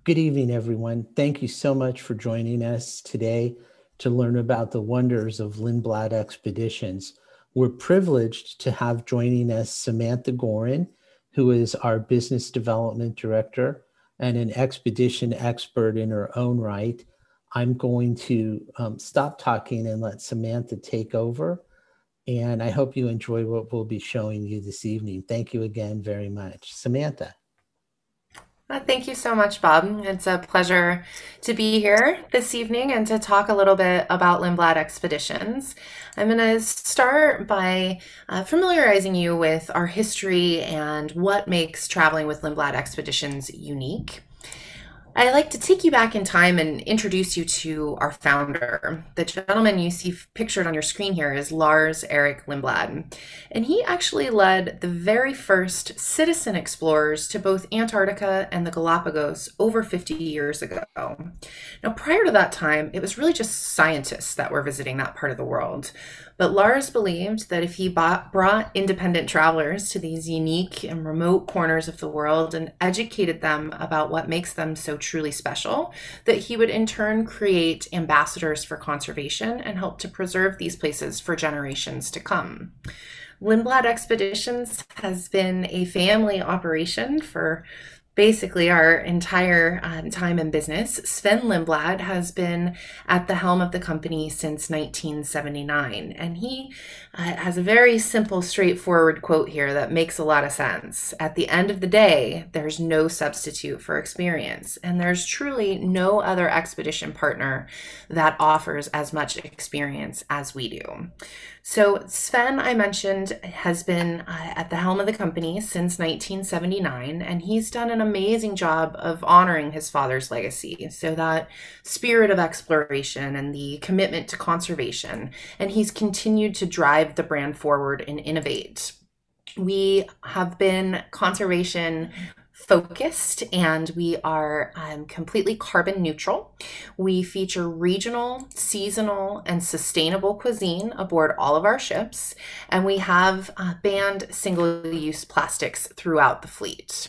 Good evening, everyone. Thank you so much for joining us today to learn about the wonders of Lindblad Expeditions. We're privileged to have joining us Samantha Gorin, who is our Business Development Director and an expedition expert in her own right. I'm going to stop talking and let Samantha take over. And I hope you enjoy what we'll be showing you this evening. Thank you again very much. Samantha. Thank you so much, Bob. It's a pleasure to be here this evening and to talk a little bit about Lindblad Expeditions. I'm going to start by familiarizing you with our history and what makes traveling with Lindblad Expeditions unique. I'd like to take you back in time and introduce you to our founder. The gentleman you see pictured on your screen here is Lars Erik Lindblad, and he actually led the very first citizen explorers to both Antarctica and the Galapagos over 50 years ago. Now, prior to that time, it was really just scientists that were visiting that part of the world. But Lars believed that if he brought independent travelers to these unique and remote corners of the world and educated them about what makes them so truly special, that he would in turn create ambassadors for conservation and help to preserve these places for generations to come. Lindblad Expeditions has been a family operation for basically our entire time in business. Sven Lindblad has been at the helm of the company since 1979, and he has a very simple, straightforward quote here that makes a lot of sense. At the end of the day, there's no substitute for experience, and there's truly no other expedition partner that offers as much experience as we do. So Sven, I mentioned, has been at the helm of the company since 1979, and he's done an amazing job of honoring his father's legacy. So that spirit of exploration and the commitment to conservation, and he's continued to drive the brand forward and innovate. We have been conservation focused, and we are completely carbon neutral. We feature regional, seasonal, and sustainable cuisine aboard all of our ships, and we have banned single-use plastics throughout the fleet.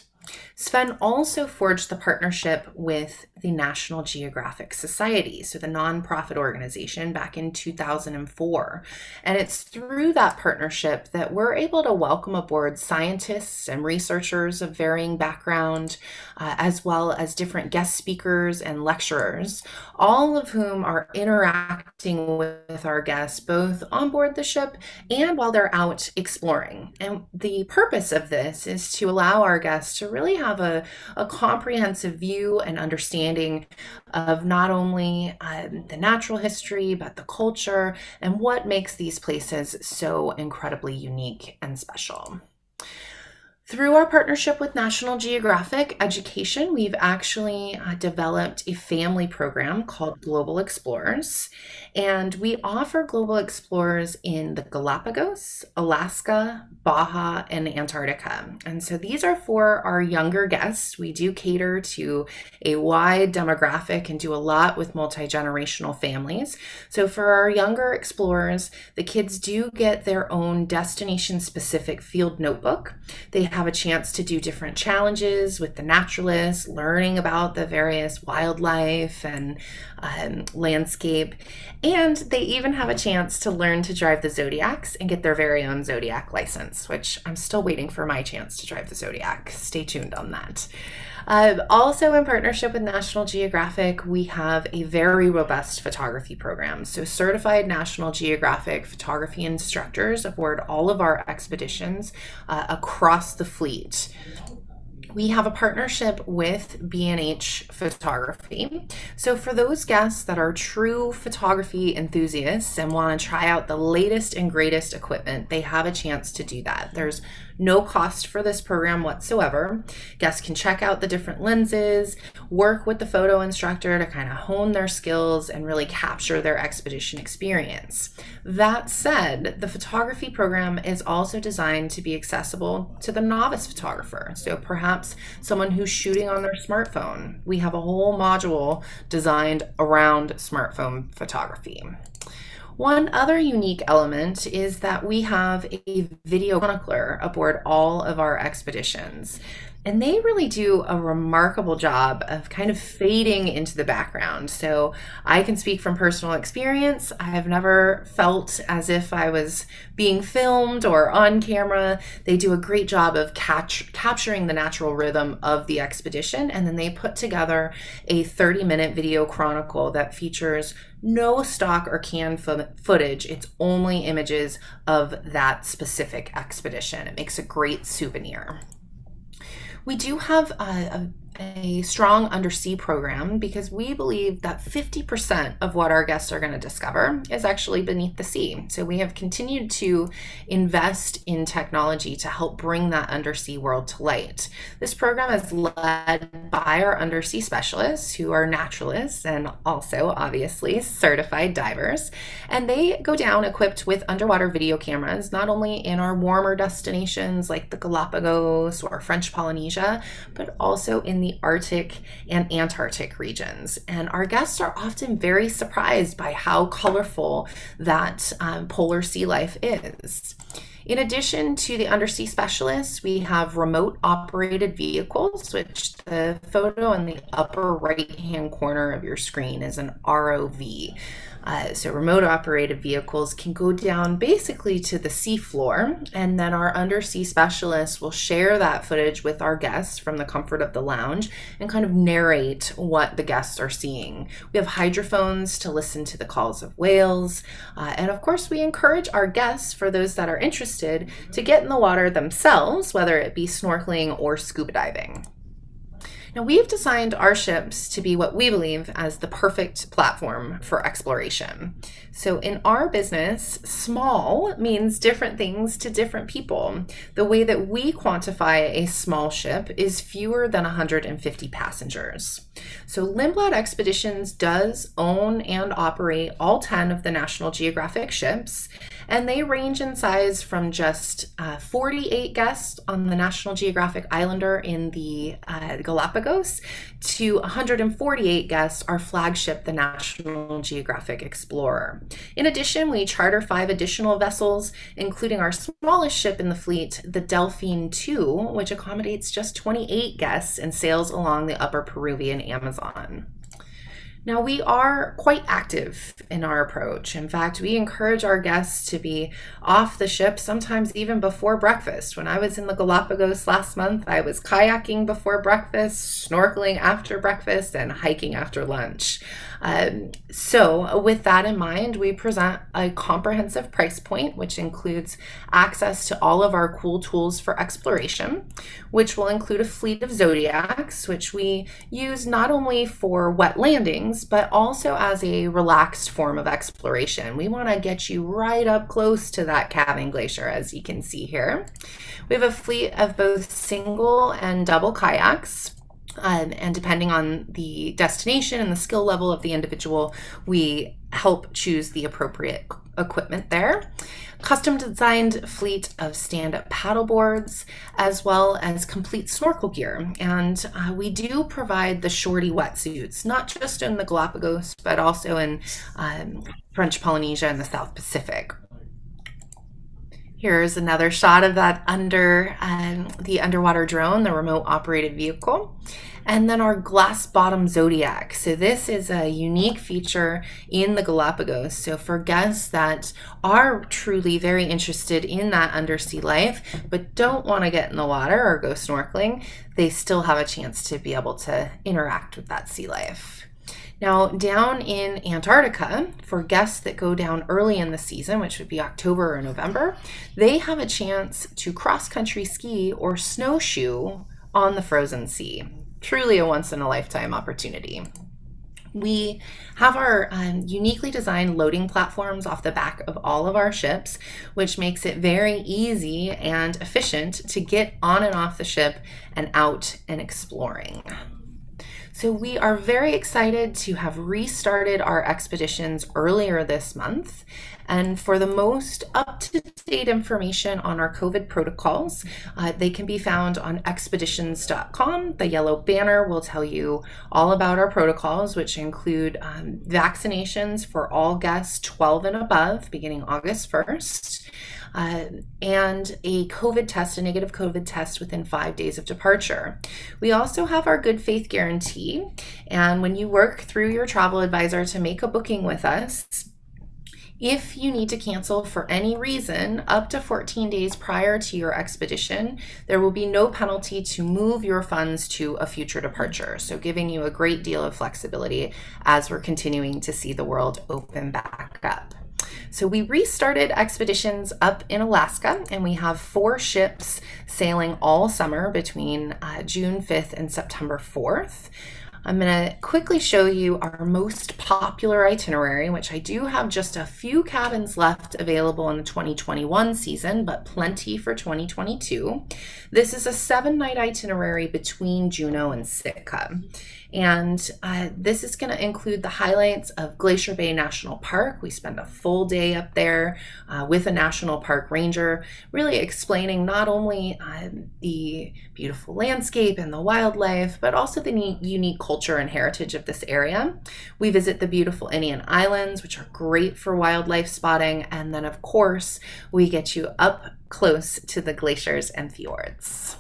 Sven also forged the partnership with the National Geographic Society, so the nonprofit organization, back in 2004. And it's through that partnership that we're able to welcome aboard scientists and researchers of varying background, as well as different guest speakers and lecturers, all of whom are interacting with our guests both on board the ship and while they're out exploring. And the purpose of this is to allow our guests to really have a comprehensive view and understanding of not only the natural history, but the culture and what makes these places so incredibly unique and special. Through our partnership with National Geographic Education, we've actually developed a family program called Global Explorers, and we offer Global Explorers in the Galapagos, Alaska, Baja, and Antarctica. And so these are for our younger guests. We do cater to a wide demographic and do a lot with multi-generational families. So for our younger explorers, the kids do get their own destination-specific field notebook. They have a chance to do different challenges with the naturalists, learning about the various wildlife and landscape. And they even have a chance to learn to drive the Zodiacs and get their very own Zodiac license, which I'm still waiting for my chance to drive the Zodiac. Stay tuned on that. Also, in partnership with National Geographic, we have a very robust photography program. So certified National Geographic photography instructors aboard all of our expeditions across the fleet. We have a partnership with B&H Photography. So for those guests that are true photography enthusiasts and want to try out the latest and greatest equipment, they have a chance to do that. There's no cost for this program whatsoever. Guests can check out the different lenses, work with the photo instructor to kind of hone their skills and really capture their expedition experience. That said, the photography program is also designed to be accessible to the novice photographer. So perhaps someone who's shooting on their smartphone. We have a whole module designed around smartphone photography. One other unique element is that we have a video chronicler aboard all of our expeditions. And they really do a remarkable job of kind of fading into the background. So I can speak from personal experience. I have never felt as if I was being filmed or on camera. They do a great job of capturing the natural rhythm of the expedition. And then they put together a 30-minute video chronicle that features no stock or canned footage. It's only images of that specific expedition. It makes a great souvenir. We do have a strong undersea program because we believe that 50% of what our guests are going to discover is actually beneath the sea. So we have continued to invest in technology to help bring that undersea world to light. This program is led by our undersea specialists who are naturalists and also obviously certified divers. And they go down equipped with underwater video cameras, not only in our warmer destinations like the Galapagos or French Polynesia, but also in the Arctic and Antarctic regions. And our guests are often very surprised by how colorful that polar sea life is. In addition to the undersea specialists, we have remote operated vehicles, which the photo in the upper right-hand corner of your screen is an ROV. So remote operated vehicles can go down basically to the seafloor, and then our undersea specialists will share that footage with our guests from the comfort of the lounge and kind of narrate what the guests are seeing. We have hydrophones to listen to the calls of whales, and of course we encourage our guests, for those that are interested, to get in the water themselves, whether it be snorkeling or scuba diving. Now, we've designed our ships to be what we believe as the perfect platform for exploration. So in our business, small means different things to different people. The way that we quantify a small ship is fewer than 150 passengers. So Lindblad Expeditions does own and operate all 10 of the National Geographic ships, and they range in size from just 48 guests on the National Geographic Islander in the Galapagos to 148 guests, our flagship, the National Geographic Explorer. In addition, we charter 5 additional vessels, including our smallest ship in the fleet, the Delphine II, which accommodates just 28 guests and sails along the upper Peruvian Amazon. Now, we are quite active in our approach. In fact, we encourage our guests to be off the ship sometimes even before breakfast. When I was in the Galapagos last month, I was kayaking before breakfast, snorkeling after breakfast, and hiking after lunch. So with that in mind, we present a comprehensive price point, which includes access to all of our cool tools for exploration, which will include a fleet of Zodiacs, which we use not only for wet landings, but also as a relaxed form of exploration. We want to get you right up close to that calving glacier, as you can see here. We have a fleet of both single and double kayaks. And depending on the destination and the skill level of the individual, we help choose the appropriate equipment there. Custom designed fleet of stand-up paddle boards, as well as complete snorkel gear. And we do provide the shorty wetsuits, not just in the Galapagos, but also in French Polynesia and the South Pacific. Here's another shot of that the underwater drone, the remote operated vehicle. And then our glass bottom Zodiac. So this is a unique feature in the Galapagos. So for guests that are truly very interested in that undersea life, but don't want to get in the water or go snorkeling, they still have a chance to be able to interact with that sea life. Now, down in Antarctica, for guests that go down early in the season, which would be October or November, they have a chance to cross-country ski or snowshoe on the frozen sea. Truly a once-in-a-lifetime opportunity. We have our uniquely designed loading platforms off the back of all of our ships, which makes it very easy and efficient to get on and off the ship and out and exploring. So we are very excited to have restarted our expeditions earlier this month, And for the most up-to-date information on our COVID protocols, they can be found on expeditions.com. The yellow banner will tell you all about our protocols, which include vaccinations for all guests 12 and above beginning August 1st. And a COVID test, a negative COVID test within 5 days of departure. We also have our good faith guarantee. And when you work through your travel advisor to make a booking with us, if you need to cancel for any reason up to 14 days prior to your expedition, there will be no penalty to move your funds to a future departure. So giving you a great deal of flexibility as we're continuing to see the world open back up. So we restarted expeditions up in Alaska, and we have 4 ships sailing all summer between June 5th and September 4th. I'm going to quickly show you our most popular itinerary, which I do have just a few cabins left available in the 2021 season, but plenty for 2022. This is a 7-night itinerary between Juneau and Sitka. And this is going to include the highlights of Glacier Bay National Park. We spend a full day up there with a national park ranger, really explaining not only the beautiful landscape and the wildlife, but also the unique culture and heritage of this area. We visit the beautiful Indian Islands, which are great for wildlife spotting. And then, of course, we get you up close to the glaciers and fjords.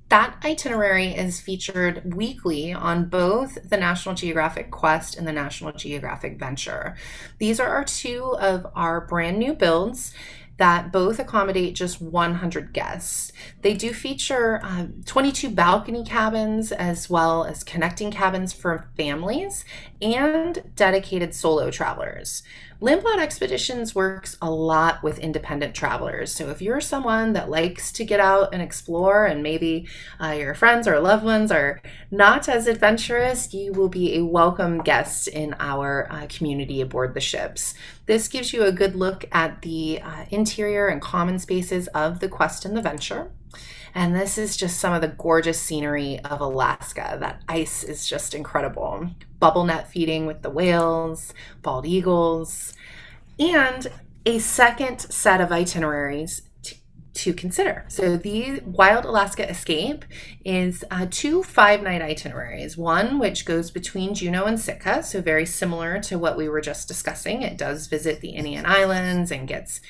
That itinerary is featured weekly on both the National Geographic Quest and the National Geographic Venture. These are our 2 of our brand new builds that both accommodate just 100 guests. They do feature 22 balcony cabins, as well as connecting cabins for families and dedicated solo travelers. Lindblad Expeditions works a lot with independent travelers. So if you're someone that likes to get out and explore, and maybe your friends or loved ones are not as adventurous, you will be a welcome guest in our community aboard the ships. This gives you a good look at the interior and common spaces of the Quest and the Venture. And this is just some of the gorgeous scenery of Alaska. That ice is just incredible. Bubble net feeding with the whales, bald eagles, and a second set of itineraries to consider. So the Wild Alaska Escape is 2 5-night itineraries. One which goes between Juneau and Sitka, so very similar to what we were just discussing. It does visit the Indian Islands and gets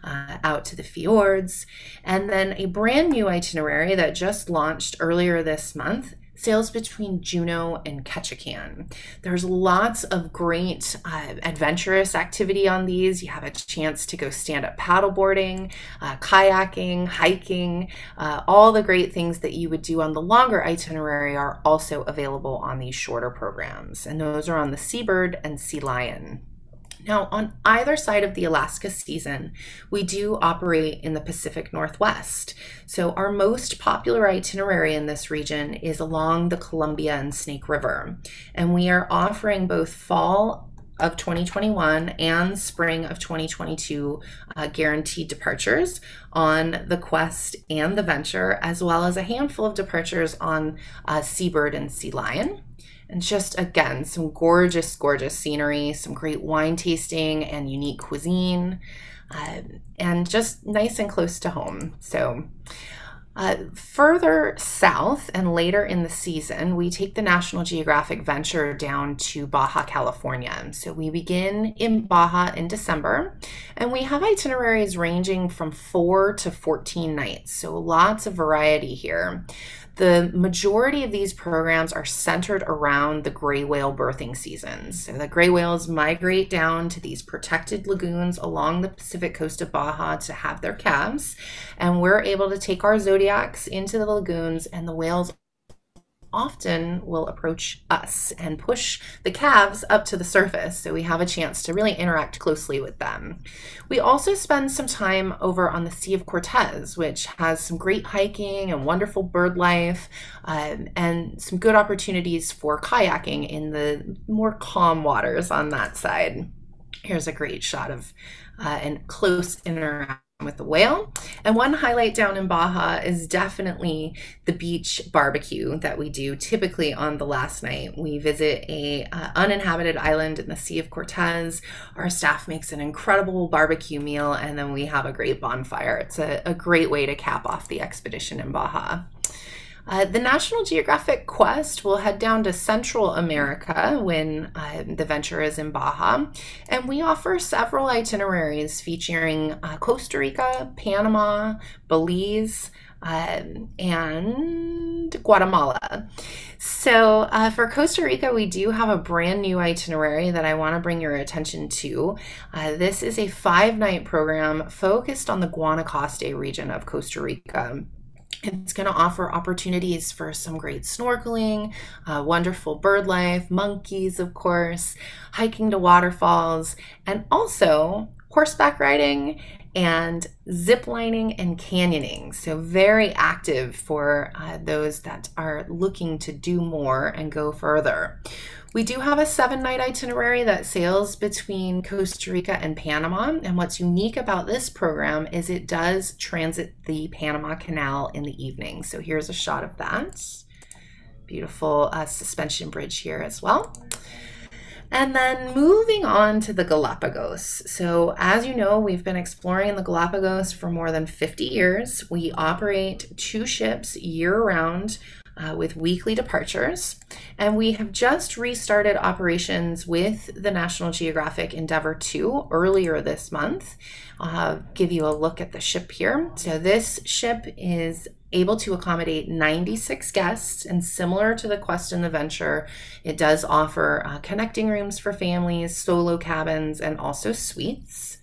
out to the fjords. And then a brand new itinerary that just launched earlier this month sails between Juneau and Ketchikan. There's lots of great adventurous activity on these. You have a chance to go stand-up paddleboarding, kayaking, hiking. All the great things that you would do on the longer itinerary are also available on these shorter programs, and those are on the Seabird and Sea Lion. Now, on either side of the Alaska season, we do operate in the Pacific Northwest. So our most popular itinerary in this region is along the Columbia and Snake River. And we are offering both fall of 2021 and spring of 2022 guaranteed departures on the Quest and the Venture, as well as a handful of departures on Seabird and Sea Lion. And just, again, some gorgeous, gorgeous scenery, some great wine tasting and unique cuisine, and just nice and close to home. So further south and later in the season, we take the National Geographic Venture down to Baja, California. So we begin in Baja in December, and we have itineraries ranging from 4 to 14 nights. So lots of variety here. The majority of these programs are centered around the gray whale birthing seasons. So the gray whales migrate down to these protected lagoons along the Pacific coast of Baja to have their calves, and we're able to take our zodiacs into the lagoons, and the whales often will approach us and push the calves up to the surface, so we have a chance to really interact closely with them. We also spend some time over on the Sea of Cortez, which has some great hiking and wonderful bird life, and some good opportunities for kayaking in the more calm waters on that side. Here's a great shot of and close interaction with the whale. And one highlight down in Baja is definitely the beach barbecue that we do typically on the last night. We visit a uninhabited island in the Sea of Cortez. Our staff makes an incredible barbecue meal, and then we have a great bonfire. It's a great way to cap off the expedition in Baja. The National Geographic Quest will head down to Central America when the venture is in Baja, and we offer several itineraries featuring Costa Rica, Panama, Belize, and Guatemala. So for Costa Rica, we do have a brand new itinerary that I want to bring your attention to. This is a 5-night program focused on the Guanacaste region of Costa Rica. It's going to offer opportunities for some great snorkeling, wonderful bird life, monkeys, of course, hiking to waterfalls, and also horseback riding and zip lining and canyoning. So very active for those that are looking to do more and go further. We do have a 7-night itinerary that sails between Costa Rica and Panama. And what's unique about this program is it does transit the Panama Canal in the evening. So here's a shot of that. Beautiful suspension bridge here as well. And then moving on to the Galapagos. So as you know, we've been exploring the Galapagos for more than 50 years. We operate 2 ships year-round with weekly departures. And we have just restarted operations with the National Geographic Endeavour 2 earlier this month. I'll give you a look at the ship here. So this ship is able to accommodate 96 guests, and similar to the Quest and the Venture, it does offer connecting rooms for families, solo cabins, and also suites.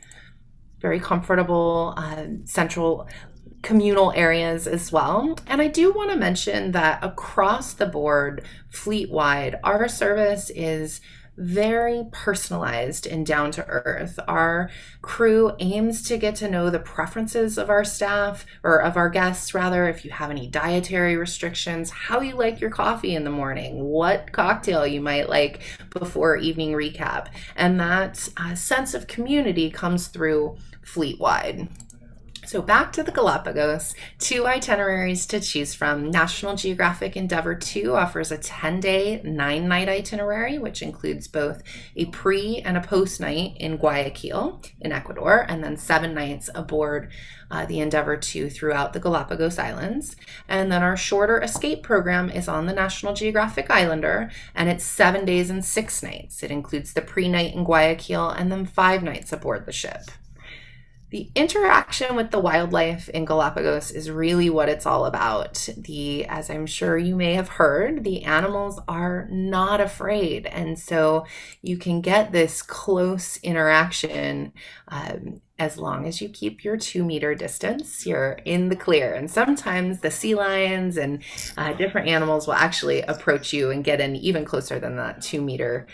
Very comfortable central communal areas as well. And I do want to mention that across the board, fleet-wide, our service is very personalized and down to earth. Our crew aims to get to know the preferences of our staff, or of our guests rather, if you have any dietary restrictions, how you like your coffee in the morning, what cocktail you might like before evening recap. And that sense of community comes through fleet-wide. So back to the Galapagos, 2 itineraries to choose from. National Geographic Endeavour 2 offers a 10-day, 9-night itinerary, which includes both a pre and a post night in Guayaquil in Ecuador, and then 7 nights aboard the Endeavour 2 throughout the Galapagos Islands. And then our shorter escape program is on the National Geographic Islander, and it's 7 days and 6 nights. It includes the pre-night in Guayaquil and then 5 nights aboard the ship. The interaction with the wildlife in Galapagos is really what it's all about. As I'm sure you may have heard, the animals are not afraid. And so you can get this close interaction as long as you keep your 2-meter distance, you're in the clear. And sometimes the sea lions and different animals will actually approach you and get in even closer than that 2-meter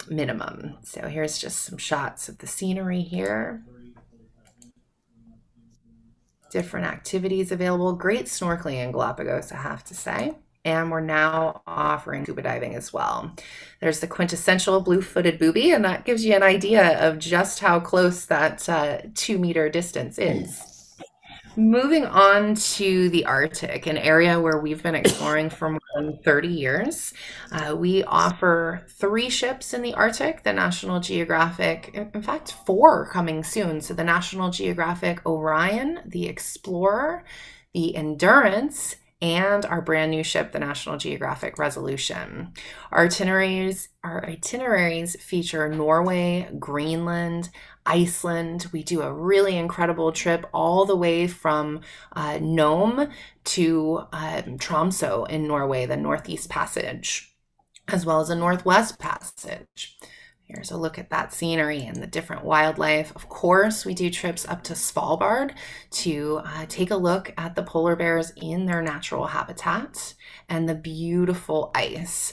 minimum. So here's just some shots of the scenery here. Different activities available. Great snorkeling in Galapagos, I have to say. And we're now offering scuba diving as well. There's the quintessential blue-footed booby, and that gives you an idea of just how close that 2-meter distance is. Moving on to the Arctic, an area where we've been exploring for more than 30 years. We offer 3 ships in the Arctic, the National Geographic, in fact, 4 coming soon. So the National Geographic Orion, the Explorer, the Endurance, and our brand new ship, the National Geographic Resolution. Our itineraries feature Norway, Greenland, Iceland. We do a really incredible trip all the way from Nome to Tromsø in Norway, the Northeast Passage, as well as a Northwest Passage. Here's a look at that scenery and the different wildlife. Of course, we do trips up to Svalbard to take a look at the polar bears in their natural habitat and the beautiful ice.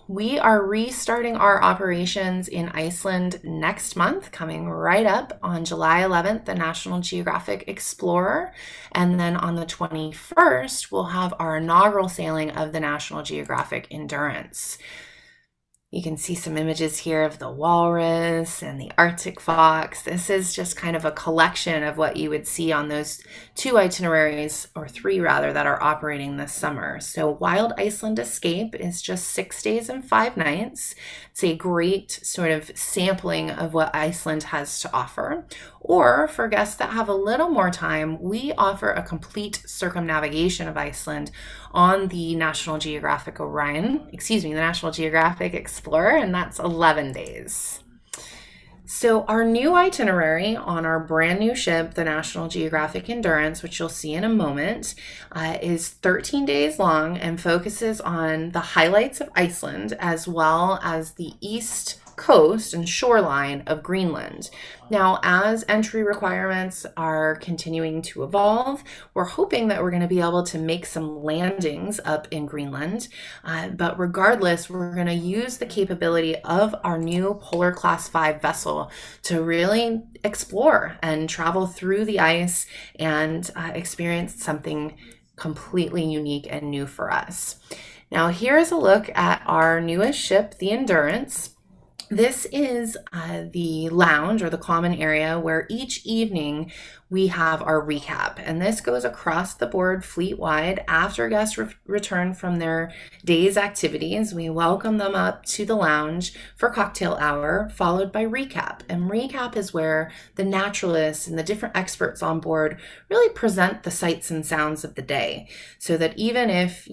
We are restarting our operations in Iceland next month, coming right up on July 11th, the National Geographic Explorer. And then on the 21st, we'll have our inaugural sailing of the National Geographic Endurance. You can see some images here of the walrus and the Arctic fox. This is just kind of a collection of what you would see on those 2 itineraries, or 3 rather, that are operating this summer. So Wild Iceland Escape is just 6 days and 5 nights. It's a great sort of sampling of what Iceland has to offer. Or for guests that have a little more time, we offer a complete circumnavigation of Iceland on the National Geographic the National Geographic Explorer, and that's 11 days. So our new itinerary on our brand new ship, the National Geographic Endurance, which you'll see in a moment, is 13 days long and focuses on the highlights of Iceland as well as the east coast and shoreline of Greenland. Now, as entry requirements are continuing to evolve, we're hoping that we're going to be able to make some landings up in Greenland. But regardless, we're going to use the capability of our new Polar Class 5 vessel to really explore and travel through the ice and experience something completely unique and new for us. Now, here's a look at our newest ship, the Endurance. This is the lounge, or the common area, where each evening we have our recap, and this goes across the board fleet-wide. After guests return from their day's activities, we welcome them up to the lounge for cocktail hour, followed by recap. And recap is where the naturalists and the different experts on board really present the sights and sounds of the day, so that even if,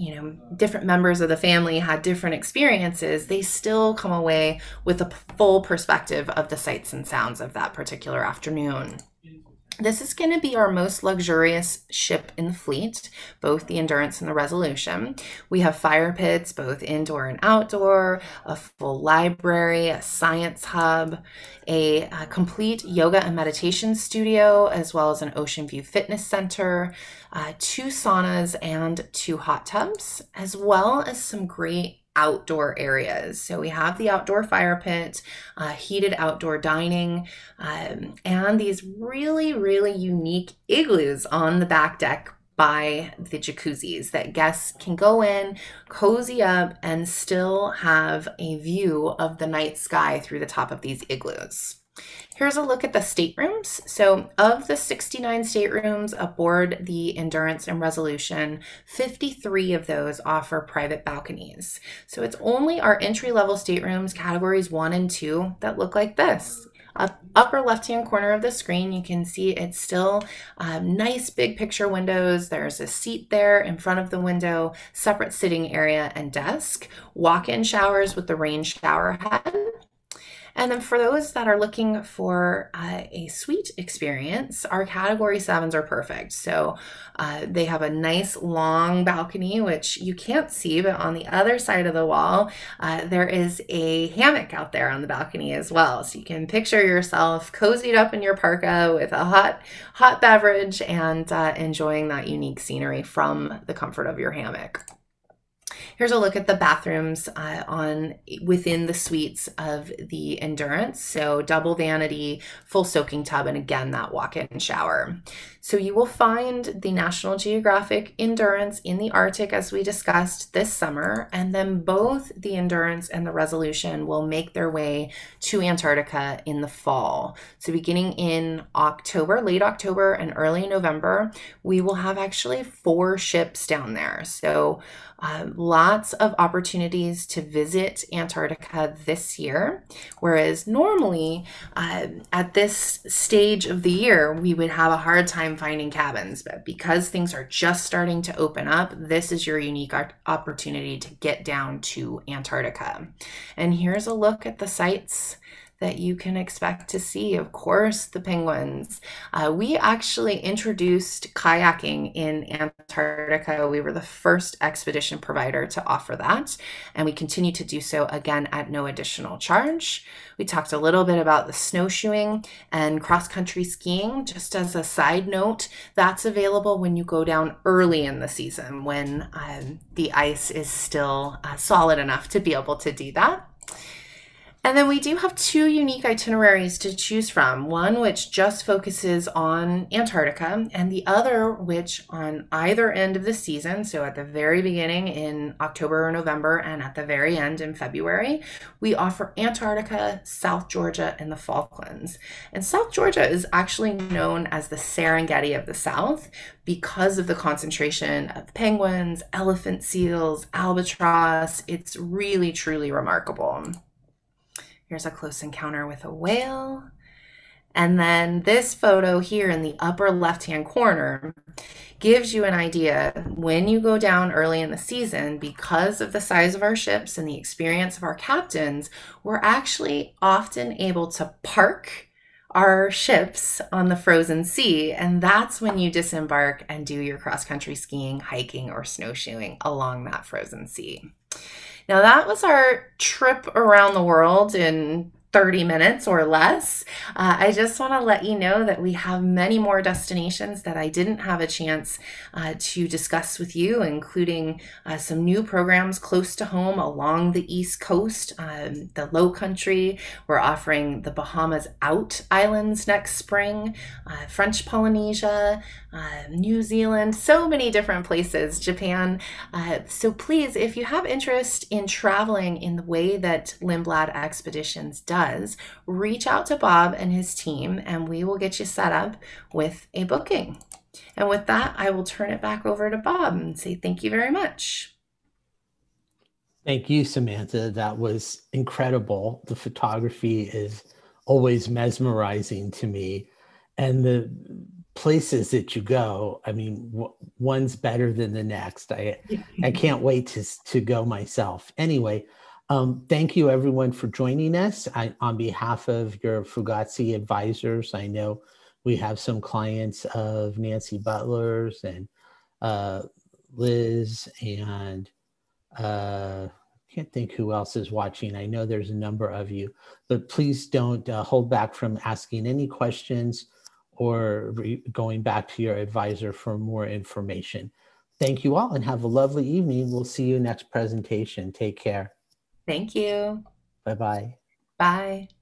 different members of the family had different experiences, they still come away with a full perspective of the sights and sounds of that particular afternoon. This is going to be our most luxurious ship in the fleet, both the Endurance and the Resolution. We have fire pits, both indoor and outdoor, a full library, a science hub, a complete yoga and meditation studio, as well as an ocean view fitness center, 2 saunas and 2 hot tubs, as well as some great outdoor areas. So we have the outdoor fire pit, heated outdoor dining, and these really, really unique igloos on the back deck by the jacuzzis that guests can go in, cozy up, and still have a view of the night sky through the top of these igloos. Here's a look at the staterooms. So of the 69 staterooms aboard the Endurance and Resolution, 53 of those offer private balconies. So it's only our entry-level staterooms, categories 1 and 2, that look like this. Upper left-hand corner of the screen, you can see it's still nice big picture windows. There's a seat there in front of the window, separate sitting area and desk, walk-in showers with the rain shower head. And then for those that are looking for a suite experience, our category 7s are perfect. So they have a nice long balcony, which you can't see, but on the other side of the wall, there is a hammock out there on the balcony as well. So you can picture yourself cozied up in your parka with a hot beverage and enjoying that unique scenery from the comfort of your hammock. Here's a look at the bathrooms within the suites of the Endurance. So double vanity, full soaking tub, and again, that walk-in shower. So you will find the National Geographic Endurance in the Arctic, as we discussed this summer, and then both the Endurance and the Resolution will make their way to Antarctica in the fall. So beginning in October, late October and early November, we will have actually 4 ships down there. So lots of opportunities to visit Antarctica this year, whereas normally at this stage of the year, we would have a hard time finding cabins. But because things are just starting to open up, this is your unique opportunity to get down to Antarctica. And here's a look at the sights that you can expect to see. Of course, the penguins. We actually introduced kayaking in Antarctica. We were the first expedition provider to offer that, and we continue to do so again at no additional charge. We talked a little bit about the snowshoeing and cross-country skiing. Just as a side note, that's available when you go down early in the season when the ice is still solid enough to be able to do that. And then we do have two unique itineraries to choose from. One which just focuses on Antarctica, and the other which on either end of the season, so at the very beginning in October or November and at the very end in February, we offer Antarctica, South Georgia, and the Falklands. And South Georgia is actually known as the Serengeti of the South because of the concentration of penguins, elephant seals, albatross. It's really, truly remarkable. Here's a close encounter with a whale. And then this photo here in the upper left-hand corner gives you an idea when you go down early in the season, because of the size of our ships and the experience of our captains, we're actually often able to park our ships on the frozen sea. And that's when you disembark and do your cross-country skiing, hiking, or snowshoeing along that frozen sea. Now, that was our trip around the world in 30 minutes or less. I just want to let you know that we have many more destinations that I didn't have a chance to discuss with you, including some new programs close to home along the East Coast, the Low Country. We're offering the Bahamas Out Islands next spring, French Polynesia, New Zealand, so many different places, Japan. So please, if you have interest in traveling in the way that Lindblad Expeditions does, reach out to Bob and his team, and we will get you set up with a booking. And with that, I will turn it back over to Bob and say thank you very much. Thank you, Samantha. That was incredible. The photography is always mesmerizing to me. And the places that you go, I mean, one's better than the next. I can't wait to go myself. Anyway, thank you everyone for joining us. On behalf of your Fugazi advisors, I know we have some clients of Nancy Butler's and Liz, and can't think who else is watching. I know there's a number of you, but please don't hold back from asking any questions or going back to your advisor for more information. Thank you all and have a lovely evening. We'll see you next presentation. Take care. Thank you. Bye-bye. Bye.